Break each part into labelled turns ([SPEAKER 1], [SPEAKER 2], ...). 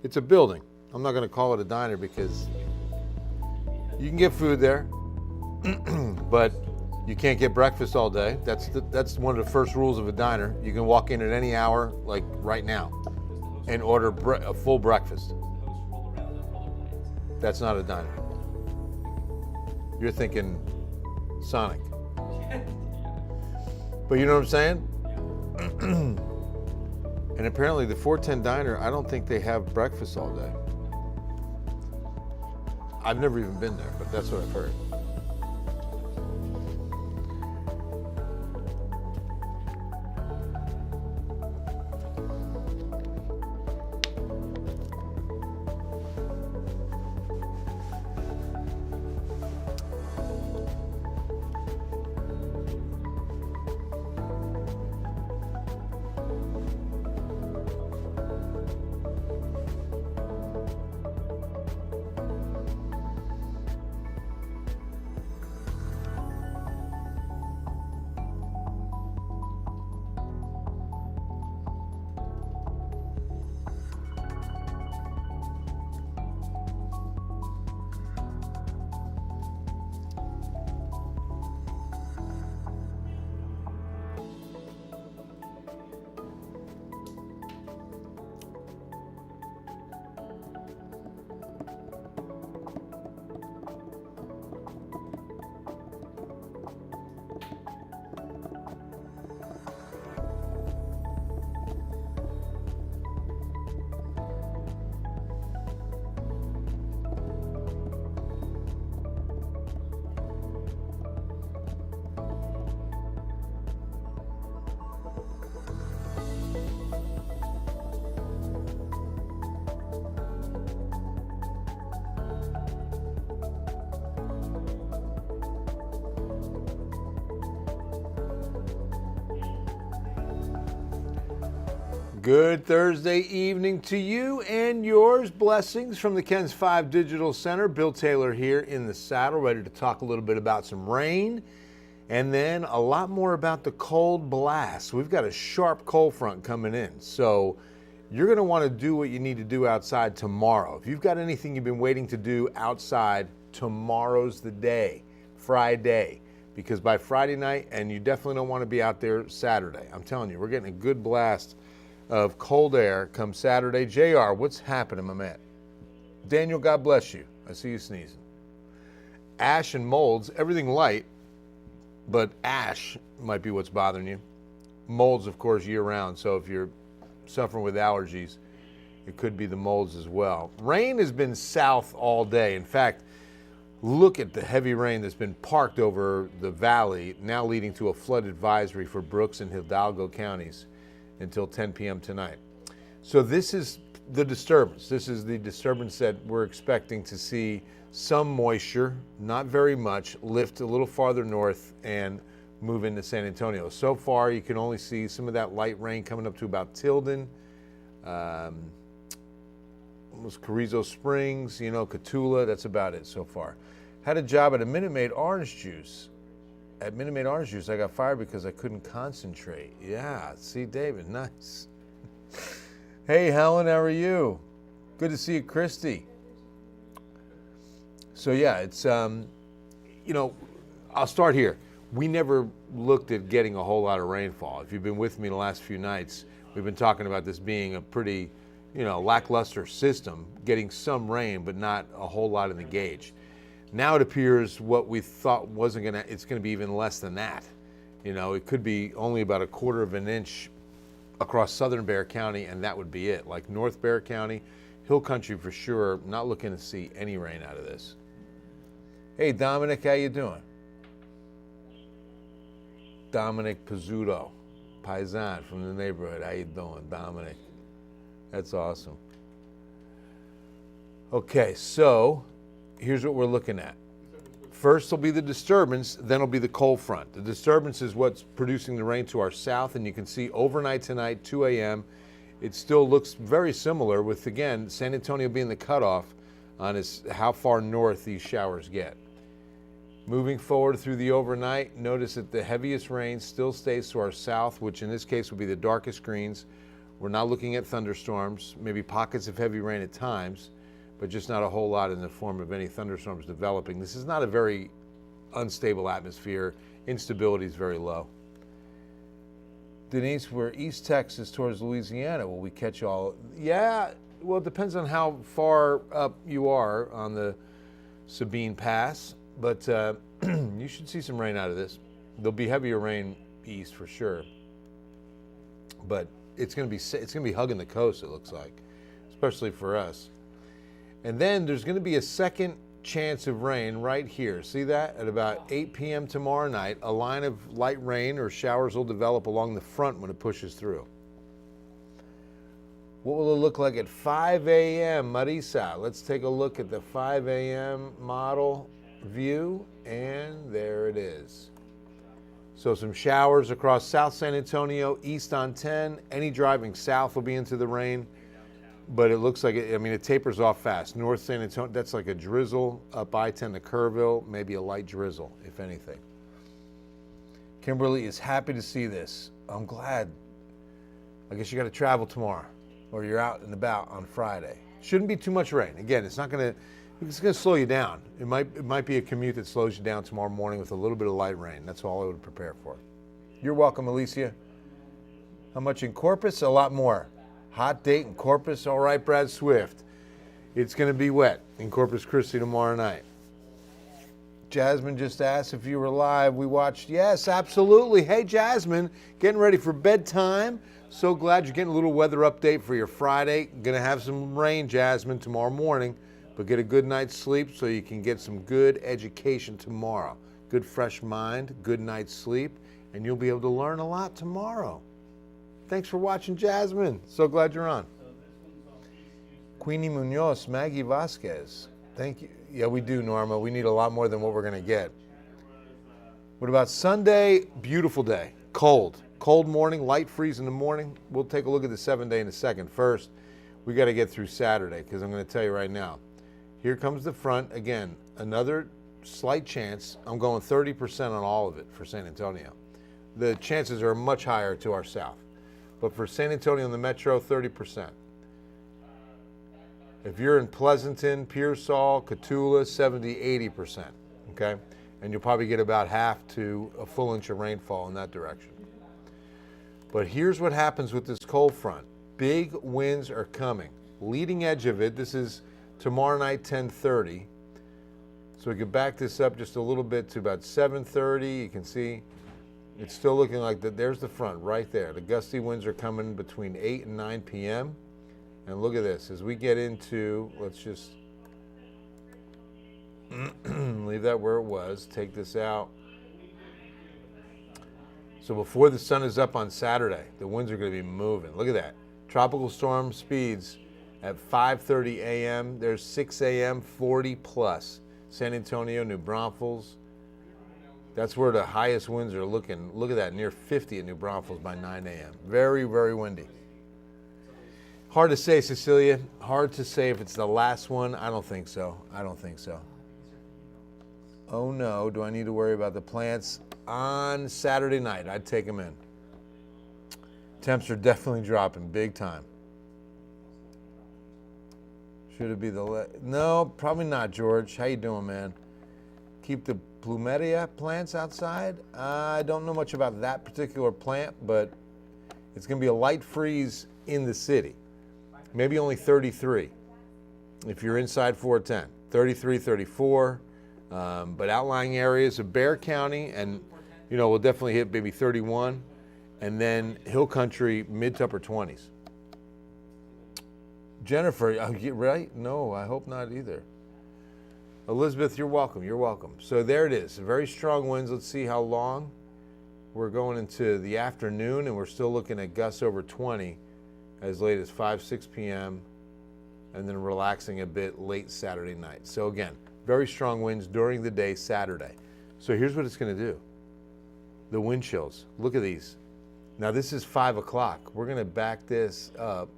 [SPEAKER 1] It's a building. I'm not going to call it a diner because you can get food there, but you can't get breakfast all day. That's one of the first rules of a diner. You can walk in at any hour, like right now, and order a full breakfast. That's not a diner. You're thinking Sonic. But you know what I'm saying? And apparently the 410 Diner, I don't think they have breakfast all day. I've never even been there, but that's what I've heard. Good Thursday evening to you and yours. Blessings from the KENS 5 Digital Center. Bill Taylor here in the saddle, ready to talk a little bit about some rain and then a lot more about the cold blast. We've got a sharp cold front coming in, so you're going to want to do what you need to do outside tomorrow. If you've got anything you've been waiting to do outside, tomorrow's the day, Friday, because by Friday night, and you definitely don't want to be out there Saturday. I'm telling you, we're getting a good blast of cold air come Saturday. JR, what's happening, my man? Daniel, God bless you. I see you sneezing. Ash and molds, everything light, but ash might be what's bothering you. Molds, of course, year round, so if you're suffering with allergies, it could be the molds as well. Rain has been south all day. In fact, look at the heavy rain that's been parked over the valley, now leading to a flood advisory for Brooks and Hidalgo counties until 10 p.m. tonight. So this is the disturbance. This is the disturbance that we're expecting to see some moisture, not very much, lift a little farther north and move into San Antonio. So far, you can only see some of that light rain coming up to about Tilden, almost Carrizo Springs, Cotulla. That's about it so far. Had a job at a Minute Maid Orange Juice. At Minute Maid Orange Juice, I got fired because I couldn't concentrate. Yeah, see, David, nice. Hey, Helen, how are you? Good to see you, Christy. So yeah, it's, I'll start here. We never looked at getting a whole lot of rainfall. If you've been with me the last few nights, we've been talking about this being a pretty, lackluster system, getting some rain, but not a whole lot in the gauge. Now it appears what we thought it's going to be even less than that. It could be only about 1/4 of an inch across southern Bexar County, and that would be it. Like North Bexar County, Hill Country for sure, not looking to see any rain out of this. Hey, Dominic, how you doing? Dominic Pizzuto, Paisan from the neighborhood. How you doing, Dominic? That's awesome. Okay, so here's what we're looking at. First will be the disturbance, then will be the cold front. The disturbance is what's producing the rain to our south, and you can see overnight tonight, 2 a.m., it still looks very similar with, again, San Antonio being the cutoff on how far north these showers get. Moving forward through the overnight, notice that the heaviest rain still stays to our south, which in this case would be the darkest greens, We're not looking at thunderstorms, maybe pockets of heavy rain at times, but just not a whole lot in the form of any thunderstorms developing. This is not a very unstable atmosphere. Instability is very low. Denise, we're East Texas towards Louisiana. Will we catch all? Yeah, well, it depends on how far up you are on the Sabine Pass, but you should see some rain out of this. There'll be heavier rain east for sure, but it's going to be hugging the coast, it looks like, especially for us. And then there's going to be a second chance of rain right here. See that? At about 8 p.m. tomorrow night, a line of light rain or showers will develop along the front when it pushes through. What will it look like at 5 a.m., Marisa? Let's take a look at the 5 a.m. model view, and there it is. So some showers across South San Antonio, east on 10. Any driving south will be into the rain, but it looks like it tapers off fast. North San Antonio, that's like a drizzle. Up I-10 to Kerrville, maybe a light drizzle, if anything. Kimberly is happy to see this. I'm glad. I guess you got to travel tomorrow, or you're out and about on Friday. Shouldn't be too much rain. Again, it's going to slow you down. It might be a commute that slows you down tomorrow morning with a little bit of light rain. That's all I would prepare for. You're welcome, Alicia. How much in Corpus? A lot more. Hot date in Corpus. All right, Brad Swift. It's going to be wet in Corpus Christi tomorrow night. Jasmine just asked if you were live. We watched. Yes, absolutely. Hey, Jasmine, getting ready for bedtime. So glad you're getting a little weather update for your Friday. Going to have some rain, Jasmine, tomorrow morning, but get a good night's sleep so you can get some good education tomorrow. Good fresh mind, good night's sleep, and you'll be able to learn a lot tomorrow. Thanks for watching, Jasmine. So glad you're on. Queenie Munoz, Maggie Vasquez. Thank you. Yeah, we do, Norma. We need a lot more than what we're going to get. What about Sunday? Beautiful day. Cold. Cold morning, light freeze in the morning. We'll take a look at the 7-day in a second. First, we got to get through Saturday because I'm going to tell you right now. Here comes the front. Again, another slight chance. I'm going 30% on all of it for San Antonio. The chances are much higher to our south. But for San Antonio and the metro, 30%. If you're in Pleasanton, Pearsall, Cotulla, 70, 80%. Okay? And you'll probably get about half to a full inch of rainfall in that direction. But here's what happens with this cold front. Big winds are coming. Leading edge of it, this is tomorrow night, 10:30. So we can back this up just a little bit to about 7:30. You can see it's still looking like that. There's the front right there. The gusty winds are coming between 8 and 9 p.m. And look at this. As we get into, let's just leave that where it was. Take this out. So before the sun is up on Saturday, the winds are going to be moving. Look at that. Tropical storm speeds at 5:30 a.m. There's 6 a.m., 40 plus. San Antonio, New Braunfels. That's where the highest winds are looking. Look at that, near 50 at New Braunfels by 9 a.m. Very, very windy. Hard to say, Cecilia. Hard to say if it's the last one. I don't think so. I don't think so. Oh no, do I need to worry about the plants? On Saturday night, I'd take them in. Temps are definitely dropping big time. Should it be the no, probably not, George. How you doing, man? Keep the plumeria plants outside? I don't know much about that particular plant, but it's going to be a light freeze in the city. Maybe only 33 if you're inside 410. 33, 34. But outlying areas of Bexar County, and we'll definitely hit maybe 31, and then Hill Country mid to upper 20s. Jennifer, right? No, I hope not either. Elizabeth, you're welcome. You're welcome. So there it is. Very strong winds. Let's see how long. We're going into the afternoon, and we're still looking at gusts over 20 as late as 5, 6 p.m., and then relaxing a bit late Saturday night. So again, very strong winds during the day Saturday. So here's what it's going to do. The wind chills. Look at these. Now this is 5 o'clock. We're going to back this up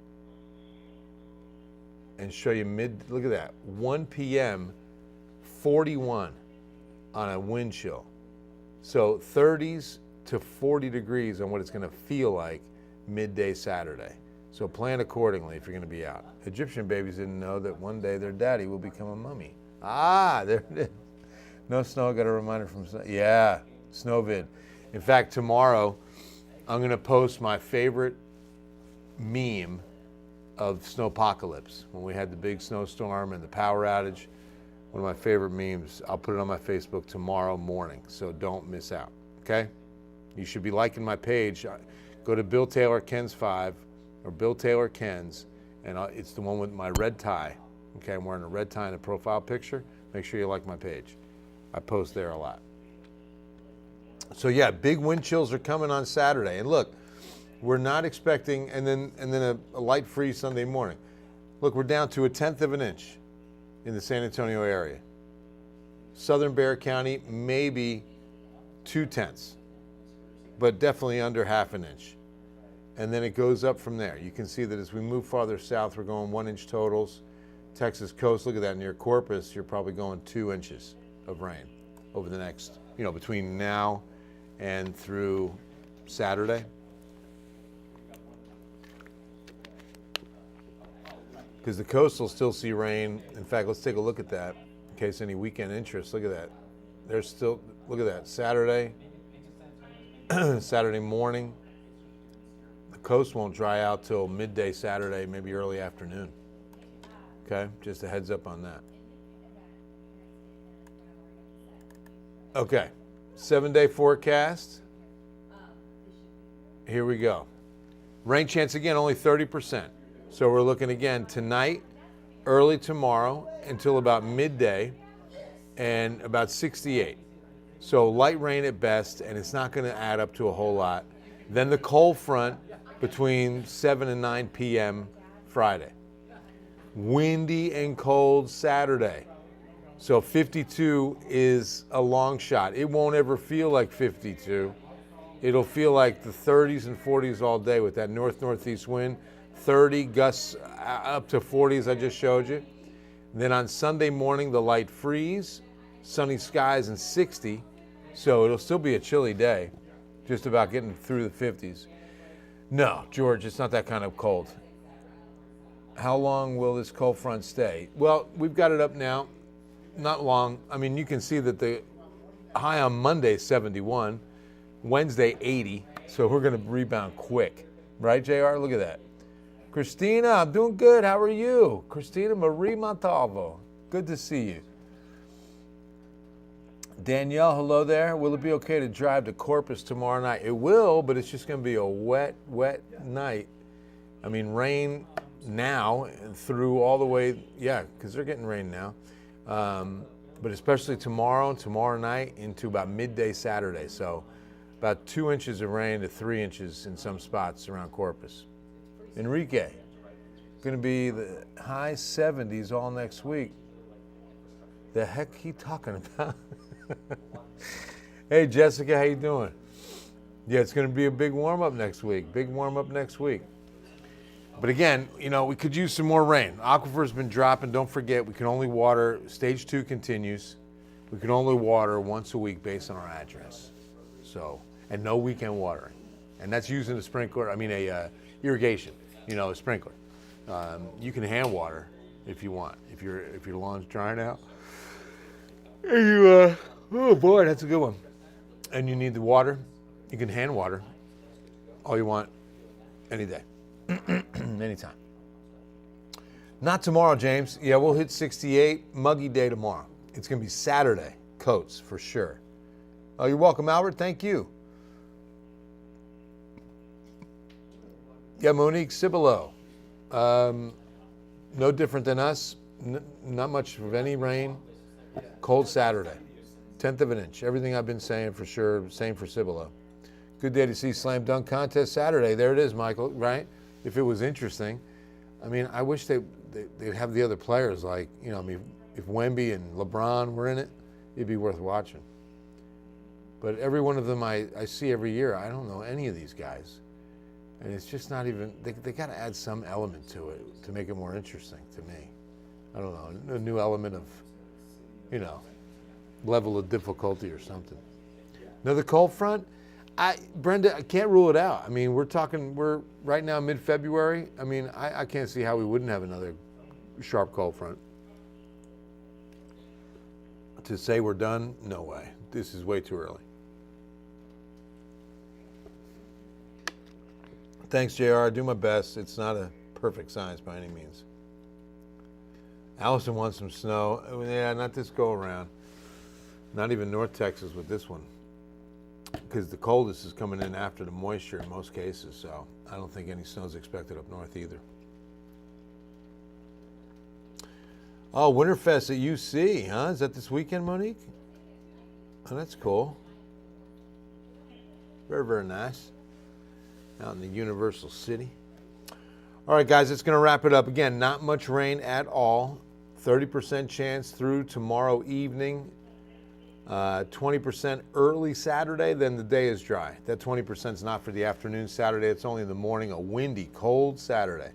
[SPEAKER 1] and show you look at that. 1 p.m., 41 on a wind chill. So 30s to 40 degrees on what it's going to feel like midday Saturday. So plan accordingly if you're going to be out. Egyptian babies didn't know that one day their daddy will become a mummy. There it is. No snow, got a reminder from snow. Yeah, Snowvid. In fact, tomorrow I'm going to post my favorite meme of snowpocalypse. When we had the big snowstorm and the power outage, one of my favorite memes. I'll put it on my Facebook tomorrow morning, so don't miss out, okay? You should be liking my page. Go to Bill Taylor Ken's 5 or Bill Taylor Ken's, and it's the one with my red tie. Okay, I'm wearing a red tie in a profile picture. Make sure you like my page. I post there a lot. So yeah, big wind chills are coming on Saturday. And look, we're not expecting, and then a light freeze Sunday morning. Look, we're down to 1/10 of an inch in the San Antonio area. Southern Bexar County, maybe 2/10, but definitely under 1/2 inch. And then it goes up from there. You can see that as we move farther south, we're going 1 inch totals. Texas coast, look at that, near Corpus, you're probably going 2 inches of rain over the next, between now and through Saturday. Because the coast will still see rain. In fact, let's take a look at that in case any weekend interest. Look at that. There's still, look at that, Saturday, Saturday morning. The coast won't dry out till midday Saturday, maybe early afternoon. Okay, just a heads up on that. Okay, 7-day forecast. Here we go. Rain chance again, only 30%. So we're looking again tonight, early tomorrow until about midday, and about 68. So light rain at best, and it's not going to add up to a whole lot. Then the cold front between 7 and 9 p.m. Friday. Windy and cold Saturday. So 52 is a long shot. It won't ever feel like 52. It'll feel like the 30s and 40s all day with that north-northeast wind. 30 gusts up to 40s I just showed you. Then on Sunday morning, the light freeze, sunny skies and 60. So it'll still be a chilly day, just about getting through the 50s. No, George, it's not that kind of cold. How long will this cold front stay? Well, we've got it up now. Not long. I mean, you can see that the high on Monday, 71. Wednesday, 80. So we're going to rebound quick. Right, JR? Look at that. Christina, I'm doing good. How are you? Christina Marie Montalvo. Good to see you. Danielle, hello there. Will it be okay to drive to Corpus tomorrow night? It will, but it's just going to be a wet, wet night. I mean, rain now and through all the way, yeah, because they're getting rain now. But especially tomorrow night into about midday Saturday. So about 2 inches of rain to 3 inches in some spots around Corpus. Enrique, going to be the high 70s all next week. The heck he talking about? Hey, Jessica, how you doing? Yeah, it's going to be a big warm-up next week. Big warm-up next week. But again, we could use some more rain. Aquifer's been dropping. Don't forget, we can only water, stage 2 continues. We can only water once a week based on our address. So, and no weekend watering. And that's using a sprinkler, irrigation, a sprinkler. You can hand water if you want, if your lawn's drying out. And oh boy, that's a good one. And you need the water, you can hand water all you want, any day. Anytime. Not tomorrow, James. Yeah, we'll hit 68. Muggy day tomorrow. It's going to be Saturday. Coats for sure. Oh, you're welcome, Albert. Thank you. Yeah, Monique Cibolo. No different than us. Not much of any rain. Cold Saturday. 1/10 of an inch. Everything I've been saying for sure. Same for Cibolo. Good day to see Slam Dunk Contest Saturday. There it is, Michael, right? If it was interesting. I mean, I wish they'd have the other players like, if Wemby and LeBron were in it, it'd be worth watching. But every one of them I see every year, I don't know any of these guys. And it's just not even, they got to add some element to it to make it more interesting to me. I don't know, a new element of, level of difficulty or something. Another cold front? Brenda, I can't rule it out. I mean, we're right now mid-February. I mean, I can't see how we wouldn't have another sharp cold front. To say we're done, no way. This is way too early. Thanks, JR. I do my best. It's not a perfect science by any means. Allison wants some snow. Yeah, not this go around. Not even North Texas with this one. Because the coldest is coming in after the moisture in most cases, so I don't think any snow is expected up north either. Oh, Winterfest at UC, huh? Is that this weekend, Monique? Oh, that's cool. Very, very nice. Out in the Universal City. All right, guys, it's going to wrap it up. Again, not much rain at all. 30% chance through tomorrow evening. 20% early Saturday, then the day is dry. That 20% is not for the afternoon Saturday. It's only in the morning, a windy, cold Saturday.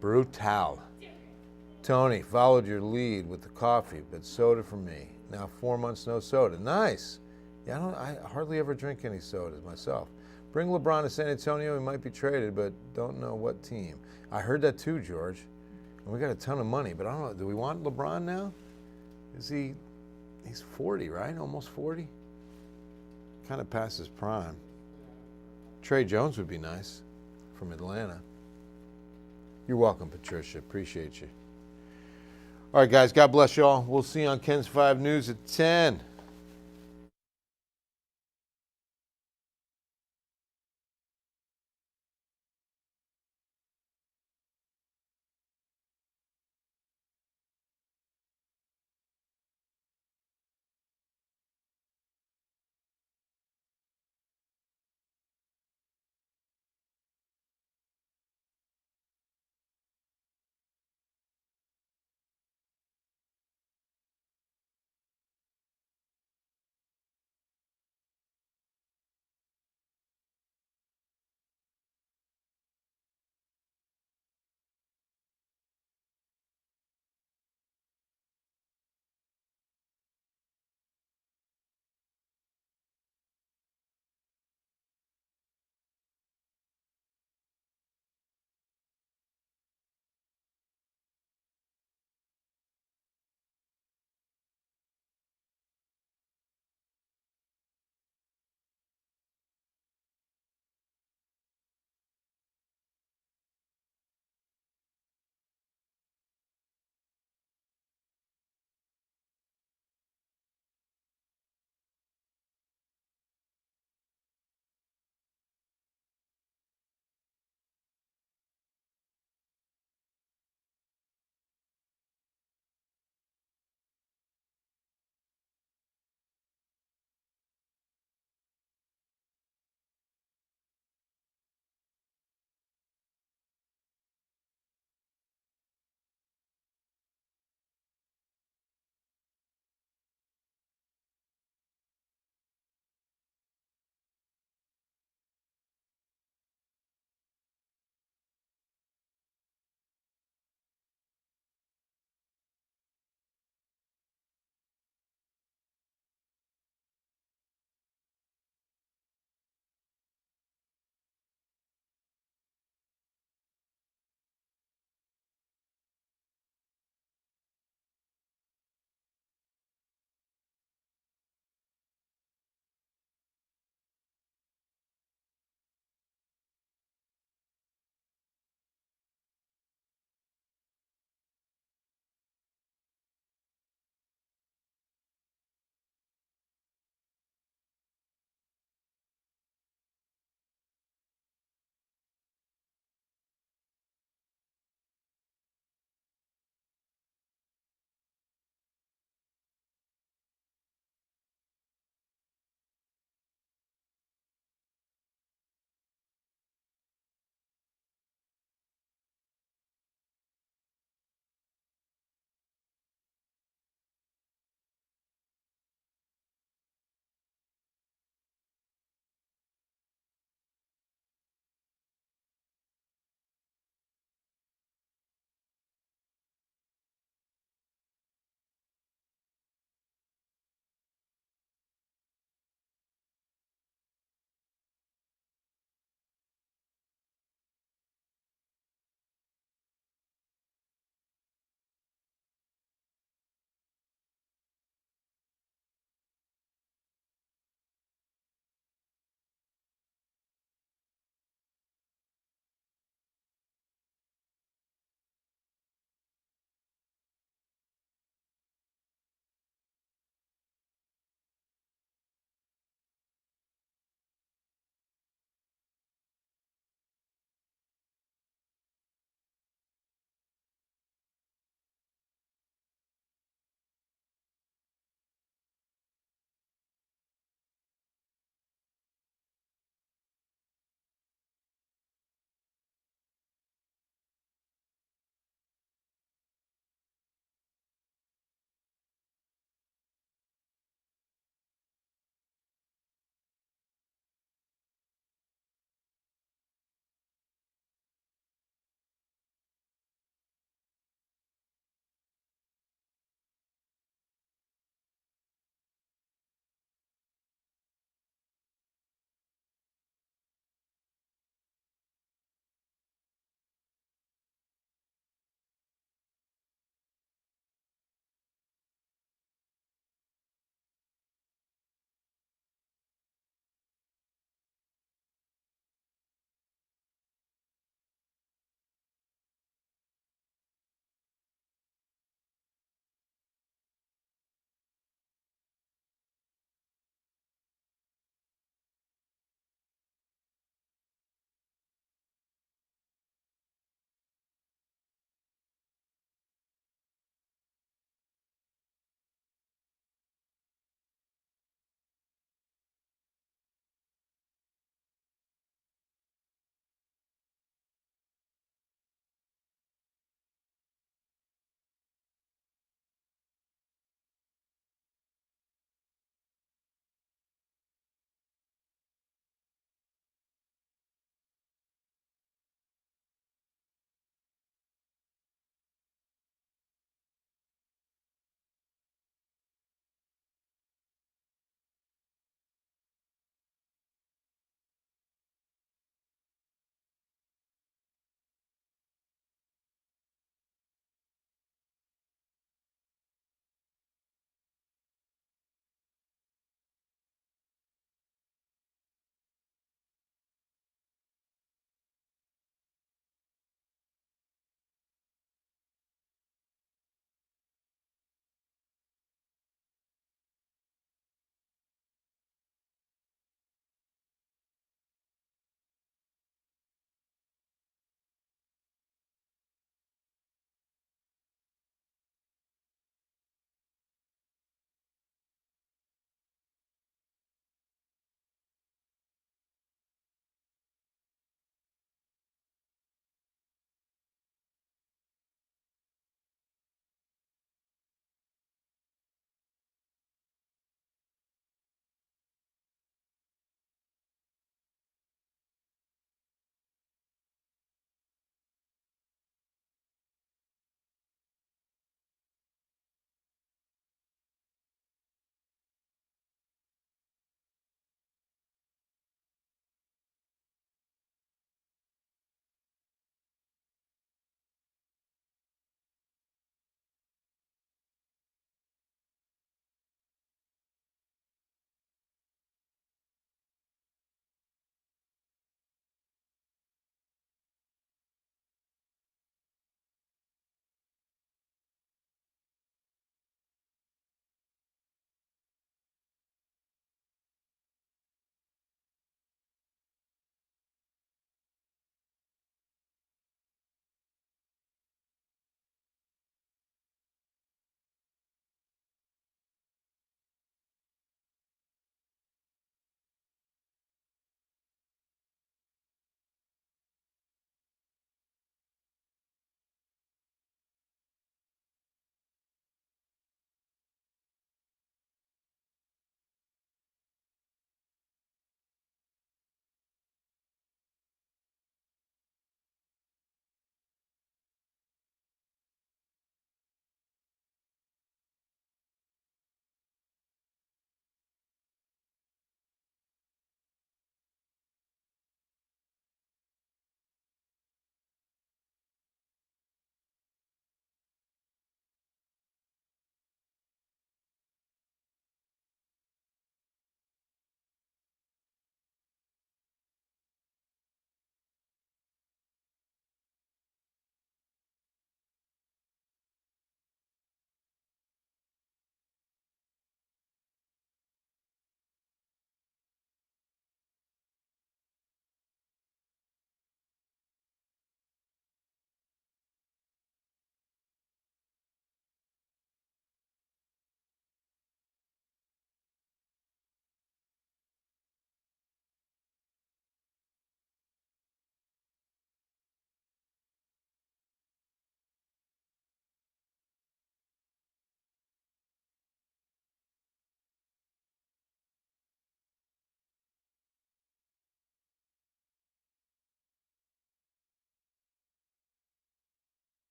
[SPEAKER 1] Brutal. Tony, followed your lead with the coffee, but soda for me. Now 4 months, no soda. Nice. Yeah, I hardly ever drink any sodas myself. Bring LeBron to San Antonio. He might be traded, but don't know what team. I heard that too, George. And we got a ton of money, but I don't know. Do we want LeBron now? He's 40, right? Almost 40? Kind of past his prime. Trey Jones would be nice from Atlanta. You're welcome, Patricia. Appreciate you. All right, guys. God bless you all. We'll see you on Ken's 5 News at 10.